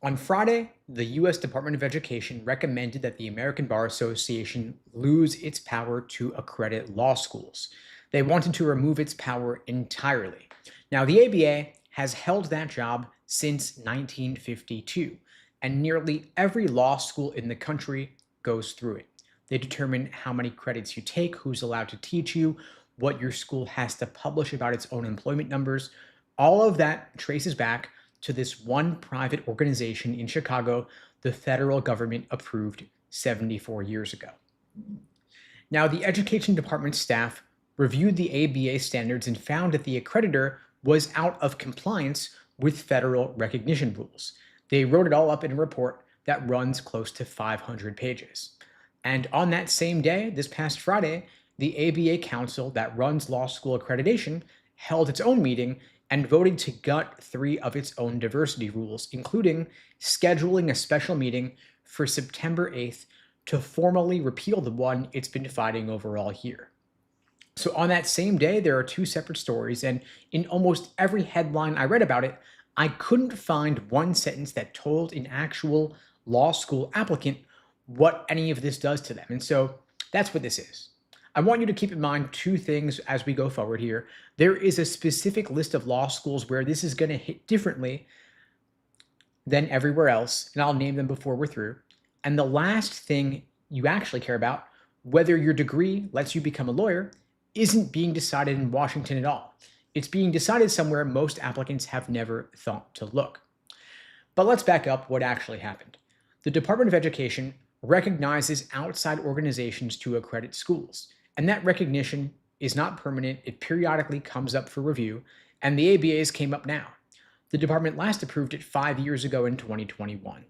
On Friday, the U.S. Department of Education recommended that the American Bar Association lose its power to accredit law schools. They wanted to remove its power entirely. Now, the ABA has held that job since 1952, and nearly every law school in the country goes through it. They determine how many credits you take, who's allowed to teach you, what your school has to publish about its own employment numbers. All of that traces back to this one private organization in Chicago the federal government approved 74 years ago. Now, the Education Department staff reviewed the ABA standards and found that the accreditor was out of compliance with federal recognition rules. They wrote it all up in a report that runs close to 500 pages. And on that same day, this past Friday, the ABA Council that runs law school accreditation held its own meeting and voted to gut 3 of its own diversity rules, including scheduling a special meeting for September 8th to formally repeal the one it's been fighting over all year. So on that same day, there are 2 separate stories, and in almost every headline I read about it, I couldn't find one sentence that told an actual law school applicant what any of this does to them. And so that's what this is. I want you to keep in mind 2 things as we go forward here. There is a specific list of law schools where this is going to hit differently than everywhere else, and I'll name them before we're through. And the last thing you actually care about, whether your degree lets you become a lawyer, isn't being decided in Washington at all. It's being decided somewhere most applicants have never thought to look. But let's back up what actually happened. The Department of Education recognizes outside organizations to accredit schools. And that recognition is not permanent. It periodically comes up for review, and the ABA's came up now. The department last approved it 5 years ago in 2021.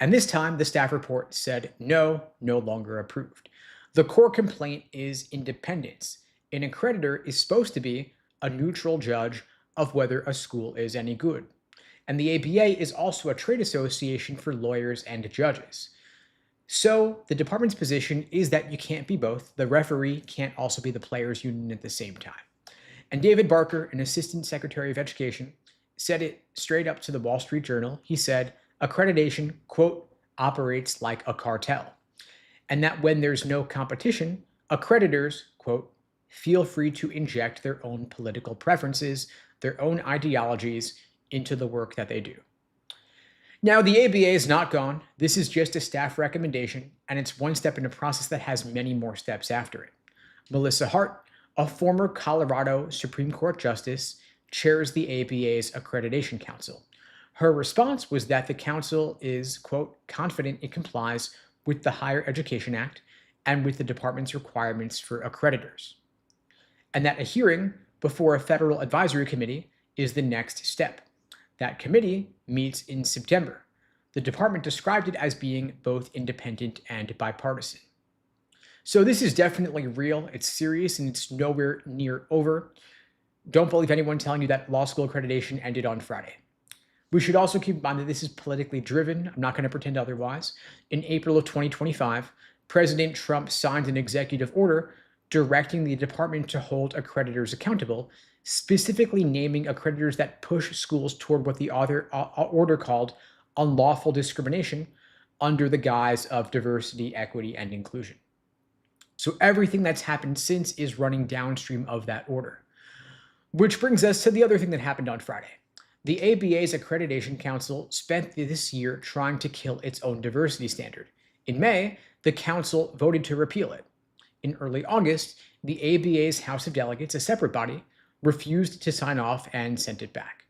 And this time, the staff report said no longer approved. The core complaint is independence. An accreditor is supposed to be a neutral judge of whether a school is any good. And the ABA is also a trade association for lawyers and judges. So the department's position is that you can't be both. The referee can't also be the players' union at the same time. And David Barker, an assistant secretary of education, said it straight up to the Wall Street Journal. He said, accreditation, quote, operates like a cartel. And that when there's no competition, accreditors, quote, feel free to inject their own political preferences, their own ideologies into the work that they do. Now, the ABA is not gone. This is just a staff recommendation, and it's one step in a process that has many more steps after it. Melissa Hart, a former Colorado Supreme Court justice, chairs the ABA's Accreditation Council. Her response was that the council is, quote, confident it complies with the Higher Education Act and with the department's requirements for accreditors, and that a hearing before a federal advisory committee is the next step. That committee meets in September. The department described it as being both independent and bipartisan. So this is definitely real, it's serious, and it's nowhere near over. Don't believe anyone telling you that law school accreditation ended on Friday. We should also keep in mind that this is politically driven. I'm not going to pretend otherwise. In April of 2025, President Trump signed an executive order directing the department to hold accreditors accountable, specifically naming accreditors that push schools toward what the order called unlawful discrimination under the guise of diversity, equity, and inclusion. So everything that's happened since is running downstream of that order. Which brings us to the other thing that happened on Friday. The ABA's Accreditation Council spent this year trying to kill its own diversity standard. In May, the council voted to repeal it. In early August, the ABA's House of Delegates, a separate body, refused to sign off and sent it back.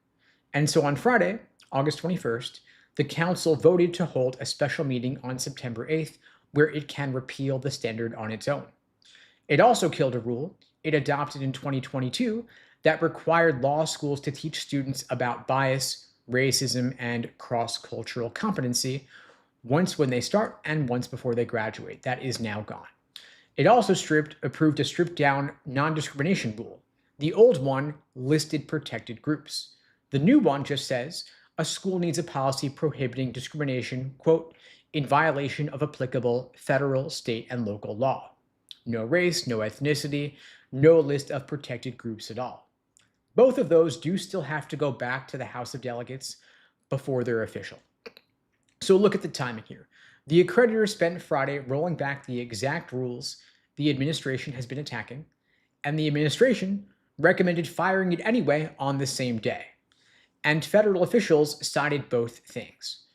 And so on Friday, August 21st, the council voted to hold a special meeting on September 8th where it can repeal the standard on its own. It also killed a rule it adopted in 2022 that required law schools to teach students about bias, racism, and cross-cultural competency once when they start and once before they graduate. That is now gone. It also approved a stripped-down non-discrimination rule. The old one listed protected groups. The new one just says a school needs a policy prohibiting discrimination, quote, in violation of applicable federal, state, and local law. No race, no ethnicity, no list of protected groups at all. Both of those do still have to go back to the House of Delegates, before they're official. So look at the timing here. The accreditor spent Friday rolling back the exact rules the administration has been attacking, and the administration recommended firing it anyway on the same day. And federal officials cited both things.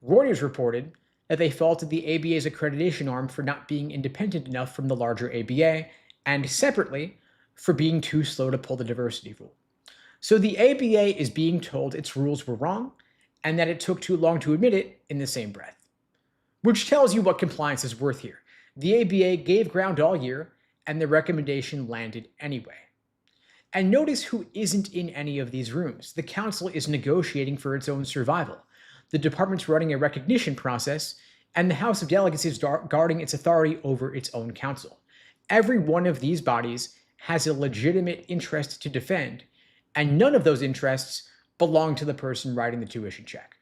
Reuters reported that they faulted the ABA's accreditation arm for not being independent enough from the larger ABA, and separately, for being too slow to pull the diversity rule. So the ABA is being told its rules were wrong, and that it took too long to admit it in the same breath. Which tells you what compliance is worth here. The ABA gave ground all year, and the recommendation landed anyway. And notice who isn't in any of these rooms. The council is negotiating for its own survival. The department's running a recognition process, and the House of Delegates is guarding its authority over its own council. Every one of these bodies has a legitimate interest to defend, and none of those interests belong to the person writing the tuition check.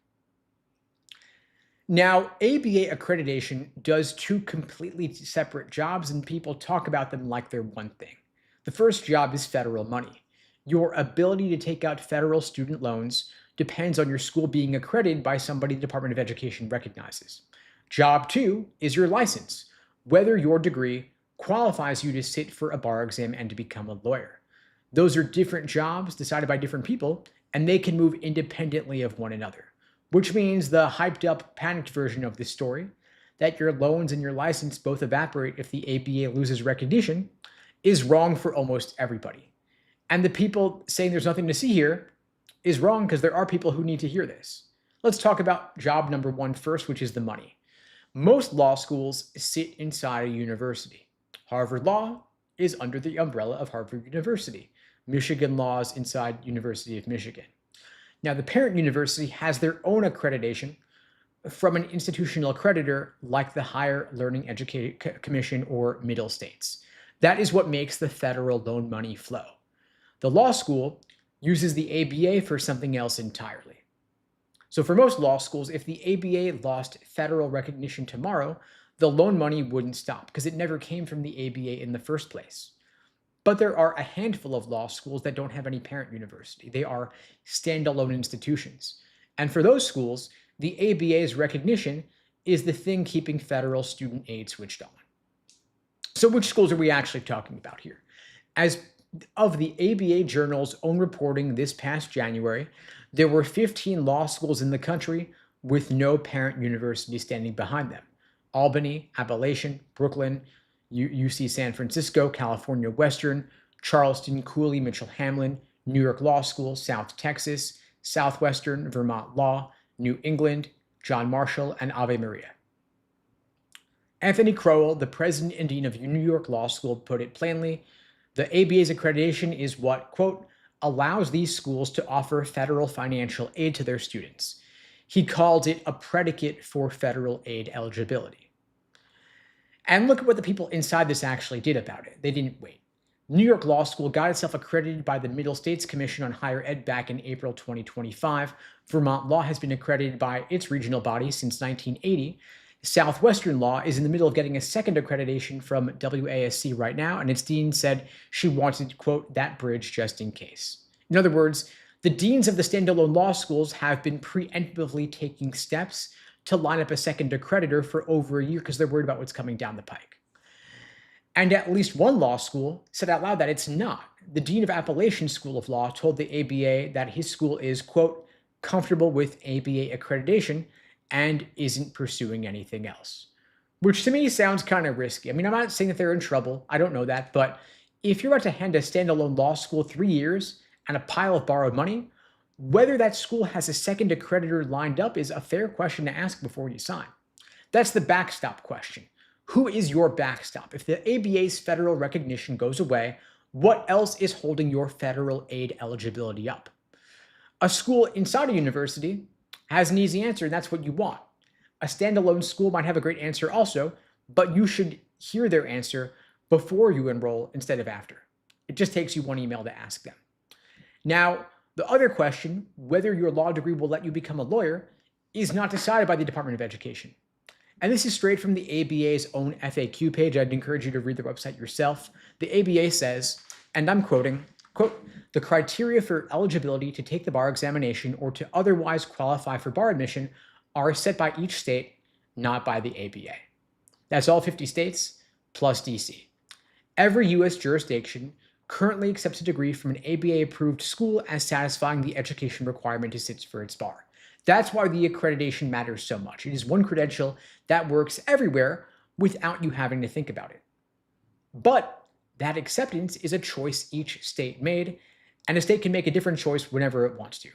Now, ABA accreditation does two completely separate jobs, and people talk about them like they're one thing. The first job is federal money. Your ability to take out federal student loans depends on your school being accredited by somebody the Department of Education recognizes. Job two is your license, whether your degree qualifies you to sit for a bar exam and to become a lawyer. Those are different jobs decided by different people, and they can move independently of one another, which means the hyped up, panicked version of this story, that your loans and your license both evaporate if the ABA loses recognition, is wrong for almost everybody. And the people saying there's nothing to see here is wrong because there are people who need to hear this. Let's talk about job number one first, which is the money. Most law schools sit inside a university. Harvard Law is under the umbrella of Harvard University. Michigan Law is inside University of Michigan. Now, the parent university has their own accreditation from an institutional accreditor like the Higher Learning Education Commission or Middle States. That is what makes the federal loan money flow. The law school uses the ABA for something else entirely. So for most law schools, if the ABA lost federal recognition tomorrow, the loan money wouldn't stop because it never came from the ABA in the first place. But there are a handful of law schools that don't have any parent university. They are standalone institutions. And for those schools, the ABA's recognition is the thing keeping federal student aid switched on. So which schools are we actually talking about here? As of the ABA Journal's own reporting this past January, there were 15 law schools in the country with no parent university standing behind them. Albany, Appalachian, Brooklyn, UC San Francisco, California Western, Charleston, Cooley, Mitchell Hamlin, New York Law School, South Texas, Southwestern, Vermont Law, New England, John Marshall, and Ave Maria. Anthony Crowell, the president and dean of New York Law School, put it plainly, the ABA's accreditation is what, quote, allows these schools to offer federal financial aid to their students. He called it a predicate for federal aid eligibility. And look at what the people inside this actually did about it. They didn't wait. New York Law School got itself accredited by the Middle States Commission on Higher Ed back in April 2025. Vermont Law has been accredited by its regional body since 1980. Southwestern Law is in the middle of getting a second accreditation from WASC right now, and its dean said she wanted, quote, that bridge just in case. In other words, the deans of the standalone law schools have been preemptively taking steps to line up a second accreditor for over a year because they're worried about what's coming down the pike. And at least one law school said out loud that it's not. The dean of Appalachian School of Law told the ABA that his school is, quote, comfortable with ABA accreditation and isn't pursuing anything else. Which to me sounds kind of risky. I mean, I'm not saying that they're in trouble. I don't know that. But if you're about to hand a standalone law school 3 years and a pile of borrowed money, whether that school has a second accreditor lined up is a fair question to ask before you sign. That's the backstop question. Who is your backstop? If the ABA's federal recognition goes away, what else is holding your federal aid eligibility up? A school inside a university has an easy answer, and that's what you want. A standalone school might have a great answer also, but you should hear their answer before you enroll instead of after. It just takes you one email to ask them. Now, the other question, whether your law degree will let you become a lawyer, is not decided by the Department of Education. And this is straight from the ABA's own FAQ page. I'd encourage you to read the website yourself. The ABA says, and I'm quoting, Quote, the criteria for eligibility to take the bar examination or to otherwise qualify for bar admission are set by each state, not by the ABA. That's all 50 states plus DC. Every U.S. jurisdiction currently accepts a degree from an ABA-approved school as satisfying the education requirement to sit for its bar. That's why the accreditation matters so much. It is one credential that works everywhere without you having to think about it. But that acceptance is a choice each state made, and a state can make a different choice whenever it wants to.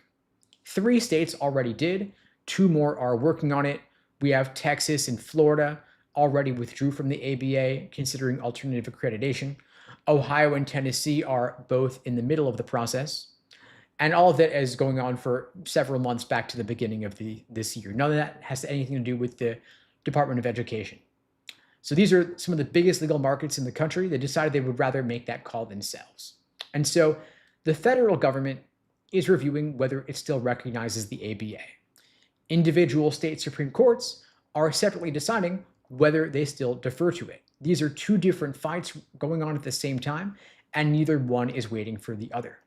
3 states already did, 2 more are working on it. We have Texas and Florida already withdrew from the ABA, considering alternative accreditation. Ohio and Tennessee are both in the middle of the process. And all of that is going on for several months back to the beginning of this year. None of that has anything to do with the Department of Education. So these are some of the biggest legal markets in the country. They decided they would rather make that call themselves. And so the federal government is reviewing whether it still recognizes the ABA. Individual state Supreme Courts are separately deciding whether they still defer to it. These are 2 different fights going on at the same time, and neither one is waiting for the other.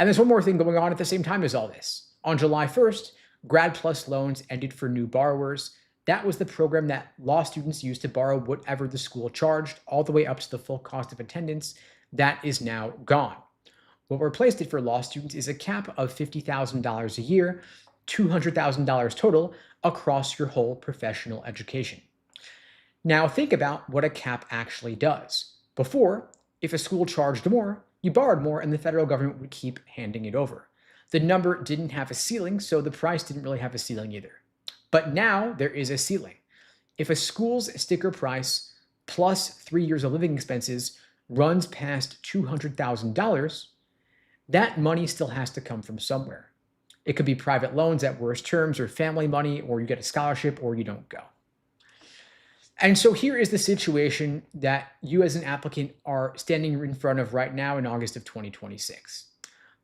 And there's one more thing going on at the same time as all this. On July 1st, Grad Plus loans ended for new borrowers. That was the program that law students used to borrow whatever the school charged, all the way up to the full cost of attendance. That is now gone. What replaced it for law students is a cap of $50,000 a year, $200,000 total across your whole professional education. Now think about what a cap actually does. Before, if a school charged more, you borrowed more and the federal government would keep handing it over. The number didn't have a ceiling, so the price didn't really have a ceiling either. But now there is a ceiling. If a school's sticker price plus 3 years of living expenses runs past $200,000, that money still has to come from somewhere. It could be private loans at worse terms, or family money, or you get a scholarship, or you don't go. And so here is the situation that you as an applicant are standing in front of right now in August of 2026.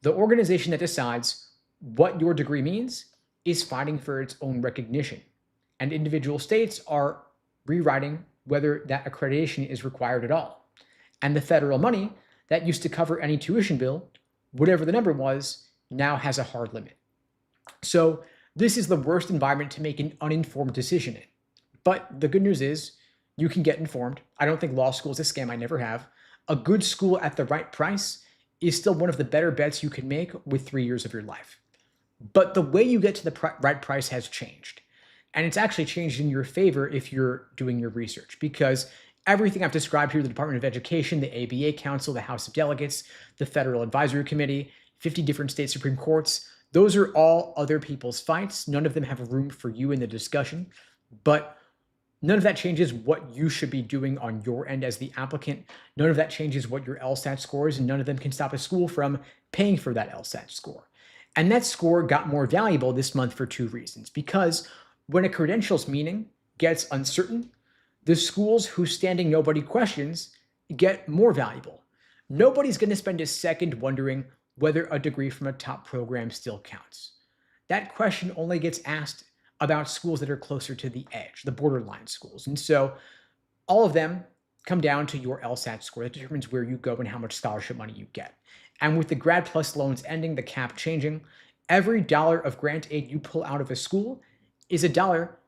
The organization that decides what your degree means is fighting for its own recognition, and individual states are rewriting whether that accreditation is required at all. And the federal money that used to cover any tuition bill, whatever the number was, now has a hard limit. So this is the worst environment to make an uninformed decision in. But the good news is you can get informed. I don't think law school is a scam. I never have. A good school at the right price is still one of the better bets you can make with 3 years of your life. But the way you get to the right price has changed. And it's actually changed in your favor if you're doing your research, because everything I've described here, the Department of Education, the ABA Council, the House of Delegates, the Federal Advisory Committee, 50 different state Supreme Courts, those are all other people's fights. None of them have room for you in the discussion, but none of that changes what you should be doing on your end as the applicant. None of that changes what your LSAT score is, and none of them can stop a school from paying for that LSAT score. And that score got more valuable this month for 2 reasons. Because when a credential's meaning gets uncertain, the schools whose standing nobody questions get more valuable. Nobody's going to spend a second wondering whether a degree from a top program still counts. That question only gets asked about schools that are closer to the edge, the borderline schools. And so all of them come down to your LSAT score. That determines where you go and how much scholarship money you get. And with the Grad Plus loans ending, the cap changing, every dollar of grant aid you pull out of a school is a dollar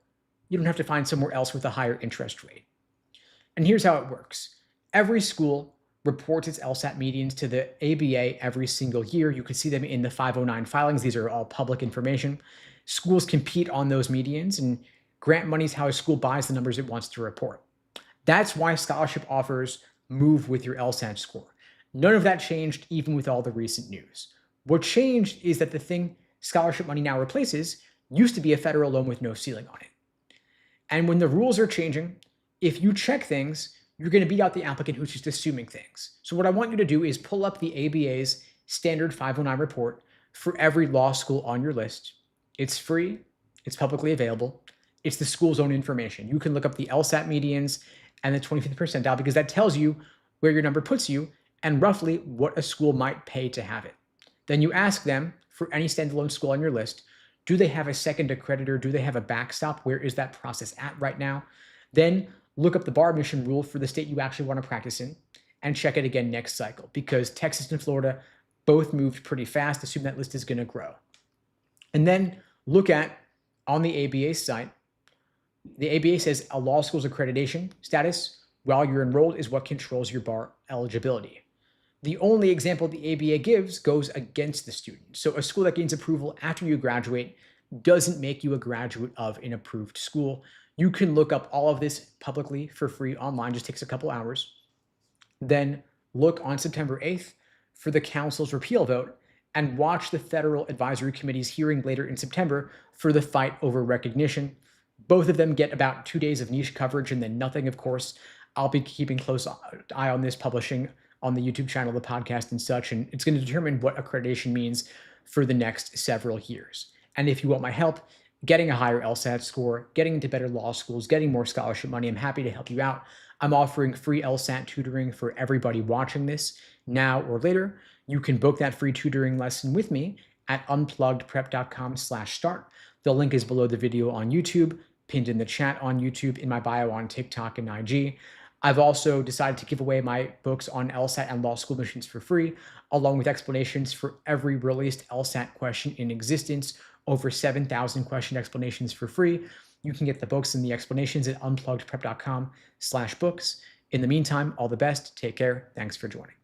you don't have to find somewhere else with a higher interest rate. And here's how it works. Every school reports its LSAT medians to the ABA every single year. You can see them in the 509 filings. These are all public information. Schools compete on those medians, and grant money is how a school buys the numbers it wants to report. That's why scholarship offers move with your LSAT score. None of that changed even with all the recent news. What changed is that the thing scholarship money now replaces used to be a federal loan with no ceiling on it. And when the rules are changing, if you check things, you're going to beat out the applicant who's just assuming things. So what I want you to do is pull up the ABA's standard 509 report for every law school on your list. It's free. It's publicly available. It's the school's own information. You can look up the LSAT medians and the 25th percentile because that tells you where your number puts you and roughly what a school might pay to have it. Then you ask them for any standalone school on your list, do they have a second accreditor? Do they have a backstop? Where is that process at right now? Then look up the bar admission rule for the state you actually want to practice in and check it again next cycle, because Texas and Florida both moved pretty fast. Assume that list is going to grow. And then look at, on the ABA site, the ABA says a law school's accreditation status while you're enrolled is what controls your bar eligibility. The only example the ABA gives goes against the student. So a school that gains approval after you graduate doesn't make you a graduate of an approved school. You can look up all of this publicly for free online, just takes a couple hours. Then look on September 8th for the council's repeal vote and watch the Federal Advisory Committee's hearing later in September for the fight over recognition. Both of them get about 2 days of niche coverage and then nothing, of course. I'll be keeping close eye on this, publishing on the YouTube channel, the podcast and such, and it's going to determine what accreditation means for the next several years. And if you want my help getting a higher LSAT score, getting into better law schools, getting more scholarship money, I'm happy to help you out. I'm offering free LSAT tutoring for everybody watching this now or later. You can book that free tutoring lesson with me at unpluggedprep.com/start. The link is below the video on YouTube, pinned in the chat on YouTube, in my bio on TikTok and IG. I've also decided to give away my books on LSAT and law school admissions for free, along with explanations for every released LSAT question in existence, over 7,000 question explanations for free. You can get the books and the explanations at unpluggedprep.com/books. In the meantime, all the best. Take care. Thanks for joining.